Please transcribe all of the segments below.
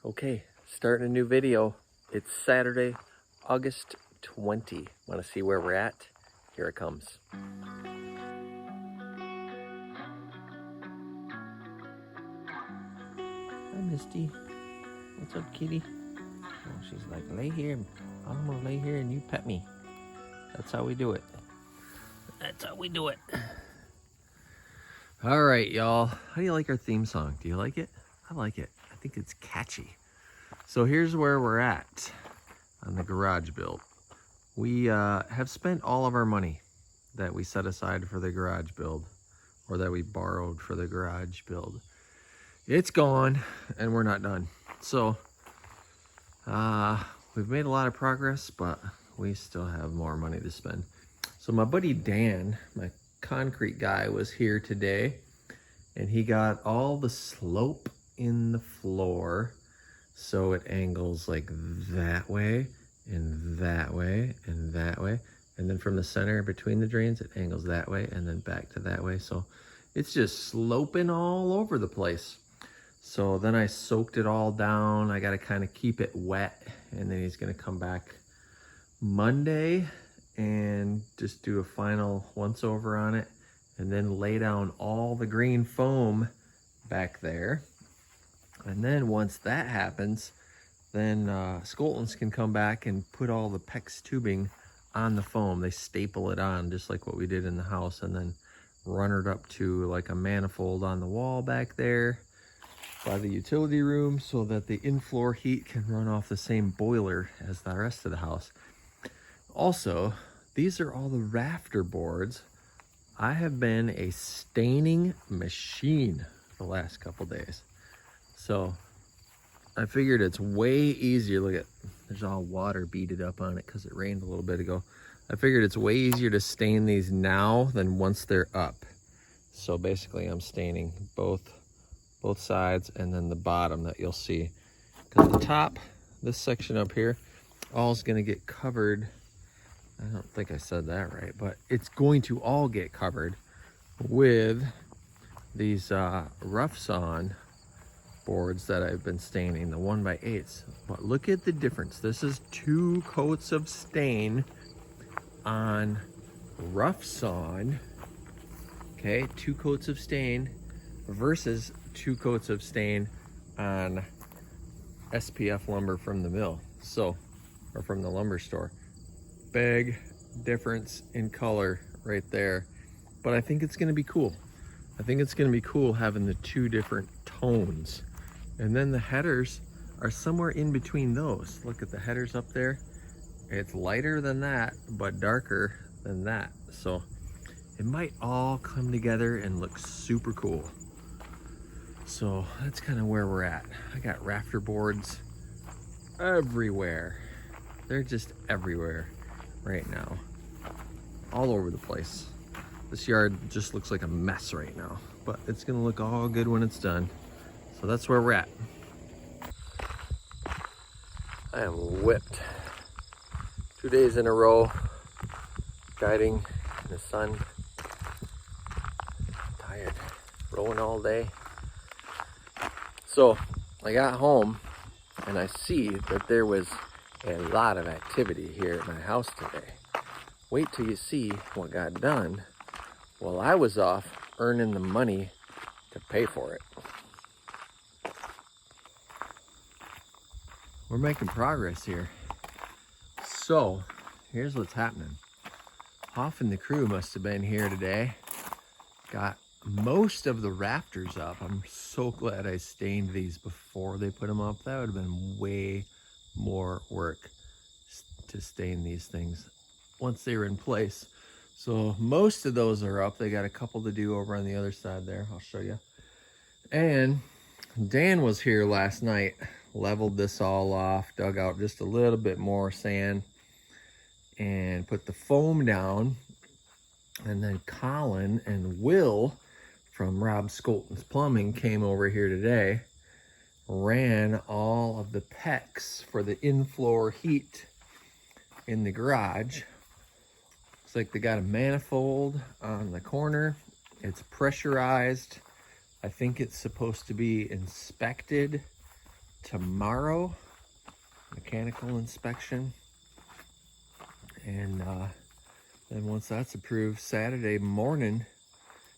Okay, starting a new video. It's Saturday, August 20. Want to see where we're at? Here it comes. Hi, Misty. What's up, kitty? Oh, she's like, lay here. I'm gonna lay here and you pet me. That's how we do it. That's how we do it. All right, y'all. How do you like our theme song? Do you like it? I like it. I think it's catchy. So here's where we're at on the garage build. We have spent all of our money that we set aside for the garage build, or that we borrowed for the garage build. It's gone and we're not done. So we've made a lot of progress, but we still have more money to spend. So my buddy Dan, my concrete guy, was here today, and he got all the slope in the floor so it angles like that way and that way and that way, and then from the center between the drains it angles that way and then back to that way. So it's just sloping all over the place. So then I soaked it all down. I got to kind of keep it wet, and then he's going to come back Monday and just do a final once over on it, and then lay down all the green foam back there. And then once that happens, then Skoltons can come back and put all the PEX tubing on the foam. They staple it on just like what we did in the house, and then run it up to like a manifold on the wall back there by the utility room, so that the in-floor heat can run off the same boiler as the rest of the house. Also, these are all the rafter boards. I have been a staining machine the last couple days. So I figured it's way easier. Look at, there's all water beaded up on it because it rained a little bit ago. I figured it's way easier to stain these now than once they're up. So basically I'm staining both sides, and then the bottom that you'll see. Because the top, this section up here, all is going to get covered. I don't think I said that right, but it's going to all get covered with these rough sawn boards that I've been staining, the 1x8s. But look at the difference. This is 2 coats of stain on rough sawn. Okay, 2 coats of stain versus 2 coats of stain on SPF lumber from the mill, so, or from the lumber store. Big difference in color right there, but I think it's going to be cool. I think it's going to be cool having the 2 different tones. And then the headers are somewhere in between those. Look at the headers up there. It's lighter than that, but darker than that. So it might all come together and look super cool. So that's kind of where we're at. I got rafter boards everywhere. They're just everywhere right now, all over the place. This yard just looks like a mess right now, but it's gonna look all good when it's done. So that's where we're at. I am whipped. 2 days in a row, guiding in the sun. Tired, rowing all day. So I got home and I see that there was a lot of activity here at my house today. Wait till you see what got done while I was off earning the money to pay for it. We're making progress here. So here's what's happening. Hoff and the crew must have been here today. Got most of the rafters up. I'm so glad I stained these before they put them up. That would have been way more work to stain these things once they were in place. So most of those are up. They got a couple to do over on the other side there. I'll show you. And Dan was here last night, leveled this all off, dug out just a little bit more sand, and put the foam down. And then Colin and Will from Rob Skolton's Plumbing came over here today, ran all of the PEX for the in-floor heat in the garage. Looks like they got a manifold on the corner. It's pressurized. I think it's supposed to be inspected tomorrow, mechanical inspection. And then once that's approved, Saturday morning,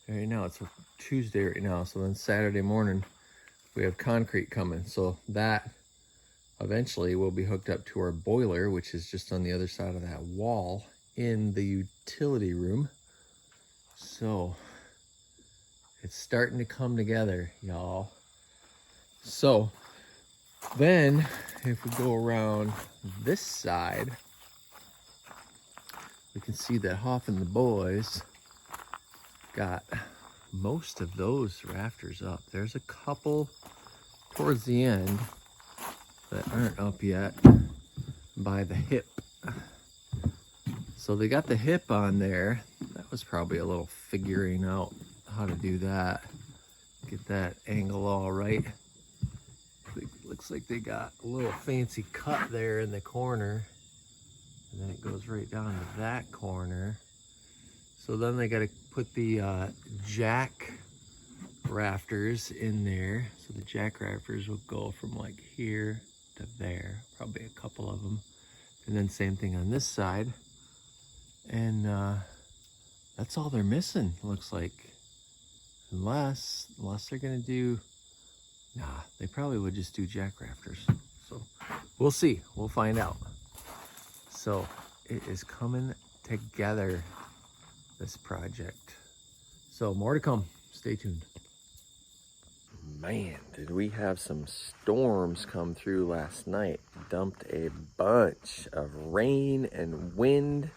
right now it's a Tuesday right now, so then Saturday morning we have concrete coming. So that eventually will be hooked up to our boiler, which is just on the other side of that wall in the utility room. So it's starting to come together, y'all. So then if we go around this side, we can see that Hoff and the boys got most of those rafters up. There's a couple towards the end that aren't up yet by the hip. So they got the hip on there. That was probably a little figuring out how to do that. Get that angle all right. It looks like they got a little fancy cut there in the corner. And then it goes right down to that corner. So then they got to put the jack rafters in there. So the jack rafters will go from like here to there, probably a couple of them. And then same thing on this side. And that's all they're missing, looks like. Unless they're gonna do, nah, they probably would just do jack rafters. So we'll see, we'll find out. So it is coming together, this project. So more to come, stay tuned. Man, did we have some storms come through last night. Dumped a bunch of rain and wind.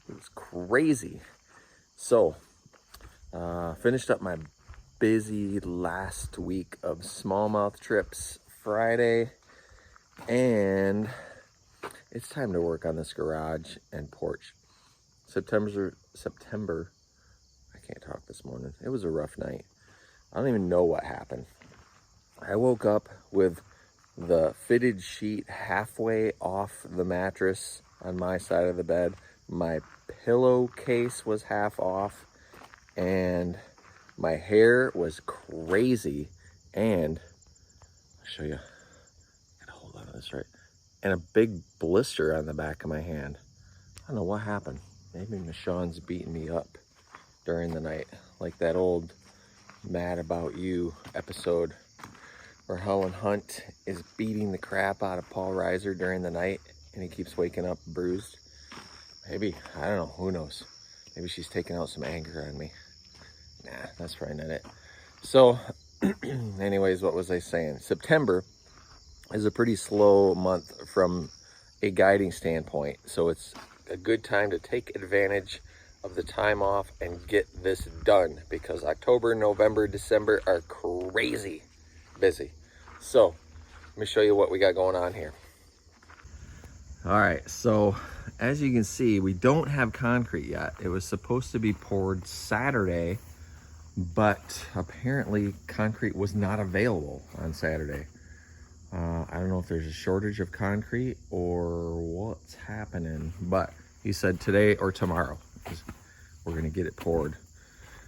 It was crazy. So, finished up my busy last week of smallmouth trips Friday, and it's time to work on this garage and porch. September, I can't talk this morning. It was a rough night. I don't even know what happened. I woke up with the fitted sheet halfway off the mattress on my side of the bed. My pillowcase was half off, and my hair was crazy. And I'll show you. I gotta hold on to this right. And a big blister on the back of my hand. I don't know what happened. Maybe Mishawn's beating me up during the night, like that old Mad About You episode where Helen Hunt is beating the crap out of Paul Reiser during the night, and he keeps waking up bruised. Maybe, I don't know, who knows? Maybe she's taking out some anger on me. Nah, that's probably not it. So, anyways, what was I saying? September is a pretty slow month from a guiding standpoint. So it's a good time to take advantage of the time off and get this done, because October, November, December are crazy busy. So let me show you what we got going on here. All right, so as you can see, we don't have concrete yet. It was supposed to be poured Saturday, but apparently concrete was not available on Saturday. I don't know if there's a shortage of concrete or what's happening, but he said today or tomorrow we're gonna get it poured.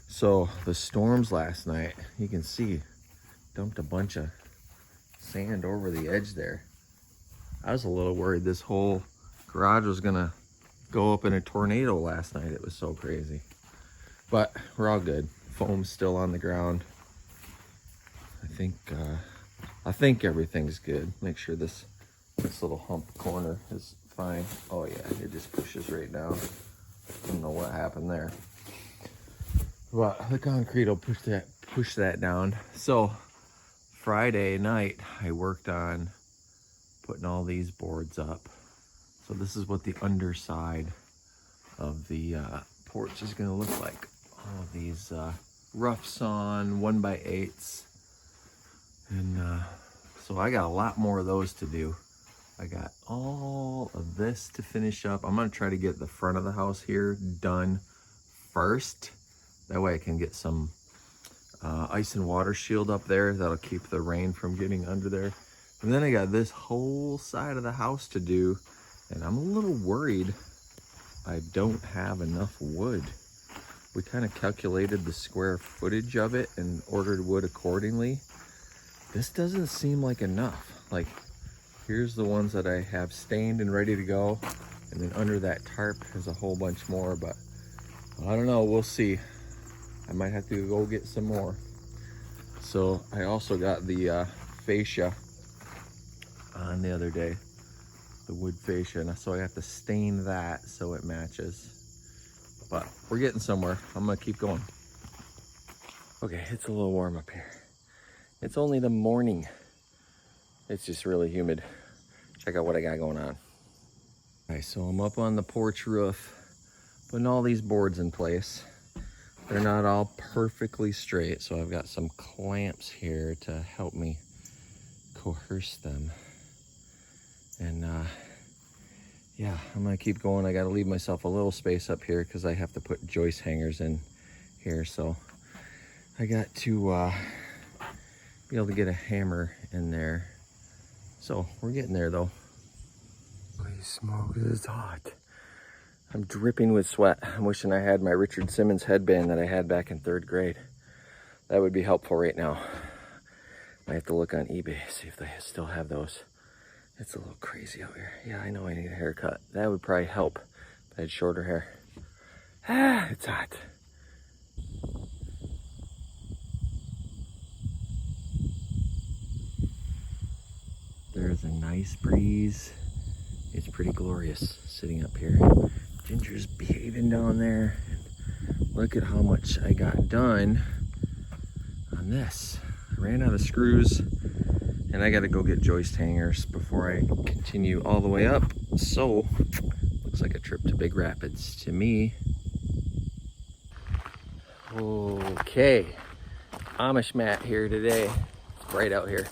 So the storms last night, you can see, dumped a bunch of sand over the edge there. I was a little worried this whole garage was gonna go up in a tornado last night. It was so crazy, but we're all good. Foam's still on the ground. I think everything's good. Make sure this little hump corner is fine. Oh yeah, it just pushes right down. I don't know what happened there, but the concrete will push that down. So Friday night I worked on putting all these boards up. So this is what the underside of the porch is going to look like. All of these rough sawn 1x8s, and so I got a lot more of those to do. I got all of this to finish up. I'm going to try to get the front of the house here done first. That way I can get some ice and water shield up there. That'll keep the rain from getting under there. And then I got this whole side of the house to do, and I'm a little worried I don't have enough wood. We kind of calculated the square footage of it and ordered wood accordingly. This doesn't seem like enough. Like, here's the ones that I have stained and ready to go. And then under that tarp is a whole bunch more, but I don't know, we'll see. I might have to go get some more. So I also got the fascia on the other day, the wood fascia, and so I have to stain that so it matches. But we're getting somewhere. I'm gonna keep going. Okay, it's a little warm up here. It's only the morning. It's just really humid. Check out what I got going on. All right, so I'm up on the porch roof, putting all these boards in place. They're not all perfectly straight, so I've got some clamps here to help me coerce them. And yeah, I'm gonna keep going. I gotta leave myself a little space up here because I have to put joist hangers in here. So I got to be able to get a hammer in there. So we're getting there though. Holy smoke, this is hot. I'm dripping with sweat. I'm wishing I had my Richard Simmons headband that I had back in 3rd grade. That would be helpful right now. I have to look on eBay, see if they still have those. It's a little crazy out here. Yeah, I know I need a haircut. That would probably help if I had shorter hair. Ah, it's hot. There's a nice breeze. It's pretty glorious sitting up here. Ginger's behaving down there. Look at how much I got done on this. I ran out of screws and I gotta go get joist hangers before I continue all the way up. So, looks like a trip to Big Rapids to me. Okay, Amish Matt here today. It's bright out here.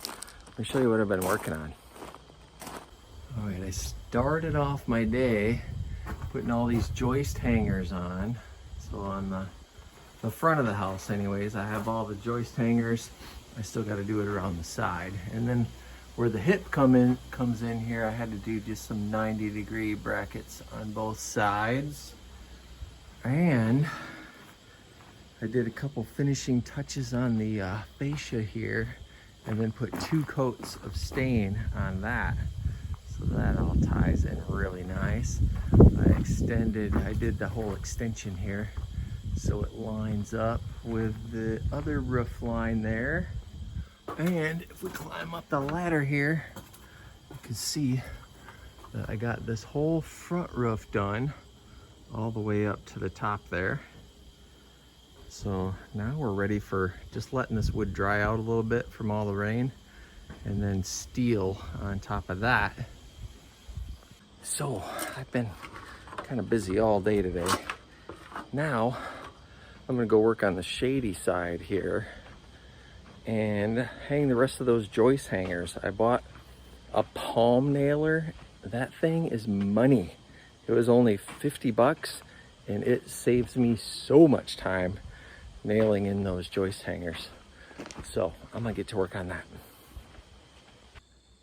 Let me show you what I've been working on. All right, I started off my day putting all these joist hangers on. So on the front of the house anyways, I have all the joist hangers. I still got to do it around the side. And then where the hip comes in here, I had to do just some 90-degree brackets on both sides. And I did a couple finishing touches on the fascia here, and then put 2 coats of stain on that. So that all ties in really nice. I did the whole extension here so it lines up with the other roof line there. And if we climb up the ladder here, you can see that I got this whole front roof done all the way up to the top there. So now we're ready for just letting this wood dry out a little bit from all the rain, and then steel on top of that. So I've been kind of busy all day today. Now I'm gonna go work on the shady side here and hang the rest of those joist hangers. I bought a palm nailer. That thing is money. It was only 50 bucks and it saves me so much time nailing in those joist hangers. So I'm gonna get to work on that.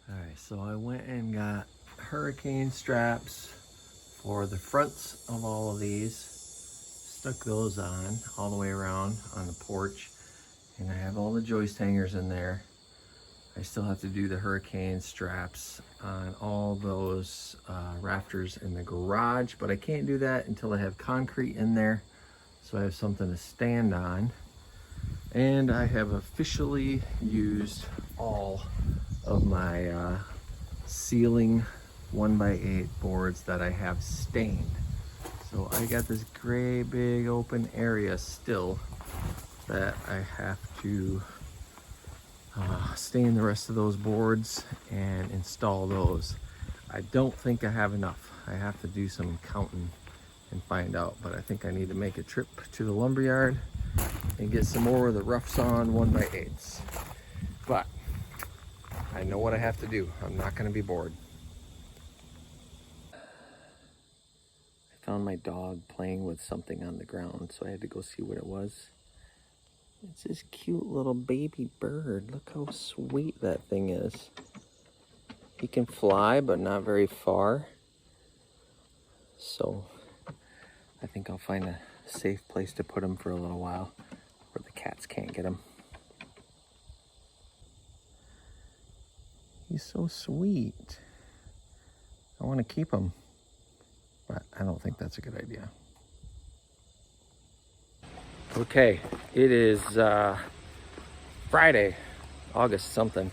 All right, so I went and got hurricane straps for the fronts of all of these. Stuck those on all the way around on the porch. And I have all the joist hangers in there. I still have to do the hurricane straps on all those rafters in the garage, but I can't do that until I have concrete in there, so I have something to stand on. And I have officially used all of my ceiling 1x8 boards that I have stained. So I got this gray big open area still that I have to stain the rest of those boards and install those. I don't think I have enough. I have to do some counting and find out, but I think I need to make a trip to the lumberyard and get some more of the rough sawn 1x8s. But I know what I have to do. I'm not going to be bored. I found my dog playing with something on the ground, so I had to go see what it was. It's this cute little baby bird. Look how sweet that thing is. He can fly, but not very far. So I think I'll find a safe place to put him for a little while where the cats can't get him. He's so sweet. I want to keep him, but I don't think that's a good idea. Okay, it is Friday, August something.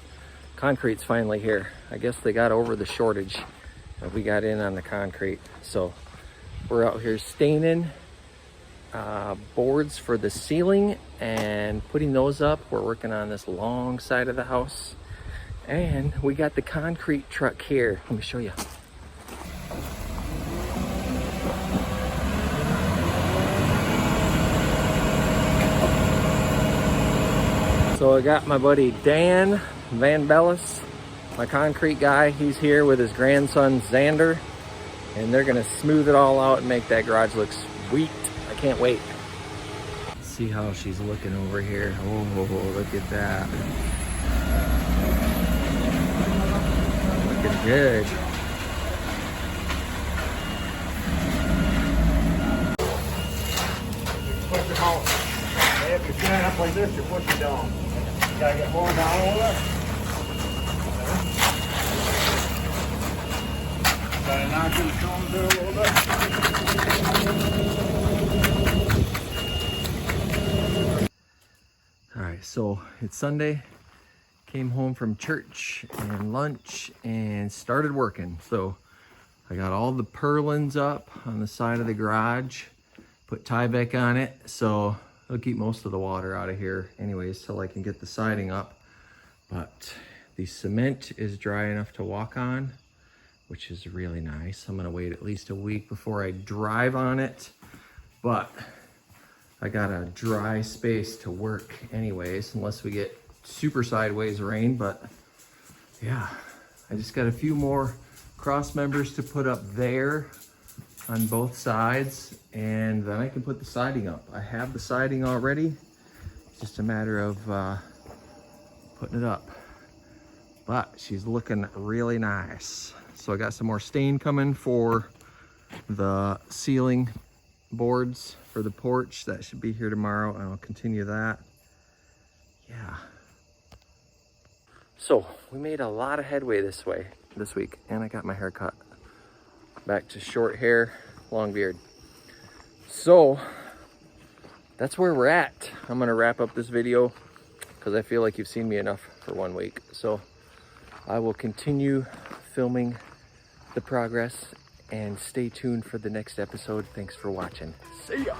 Concrete's finally here. I guess they got over the shortage that we got in on the concrete. So we're out here staining boards for the ceiling and putting those up. We're working on this long side of the house. And we got the concrete truck here. Let me show you. So I got my buddy Dan Van Bellis, my concrete guy. He's here with his grandson Xander, and they're gonna smooth it all out and make that garage look sweet. I can't wait. See how she's looking over here. Oh, look at that. Looking good. Push them out. If you're standing up like this, you're pushing down. You gotta get more down a little bit. Gotta knock them stones there a little bit. All right, so it's Sunday. Came home from church and lunch and started working. So I got all the purlins up on the side of the garage, put Tyvek on it, so it'll keep most of the water out of here anyways till I can get the siding up. But the cement is dry enough to walk on, which is really nice. I'm gonna wait at least a week before I drive on it, but I got a dry space to work anyways, unless we get super sideways rain. But yeah, I just got a few more cross members to put up there on both sides, and then I can put the siding up. I have the siding already. It's just a matter of putting it up. But she's looking really nice. So I got some more stain coming for the ceiling boards for the porch. That should be here tomorrow, and I'll continue that. Yeah. So we made a lot of headway this week, and I got my hair cut back to short hair, long beard. So that's where we're at. I'm gonna wrap up this video because I feel like you've seen me enough for 1 week. So I will continue filming the progress and stay tuned for the next episode. Thanks for watching. See ya.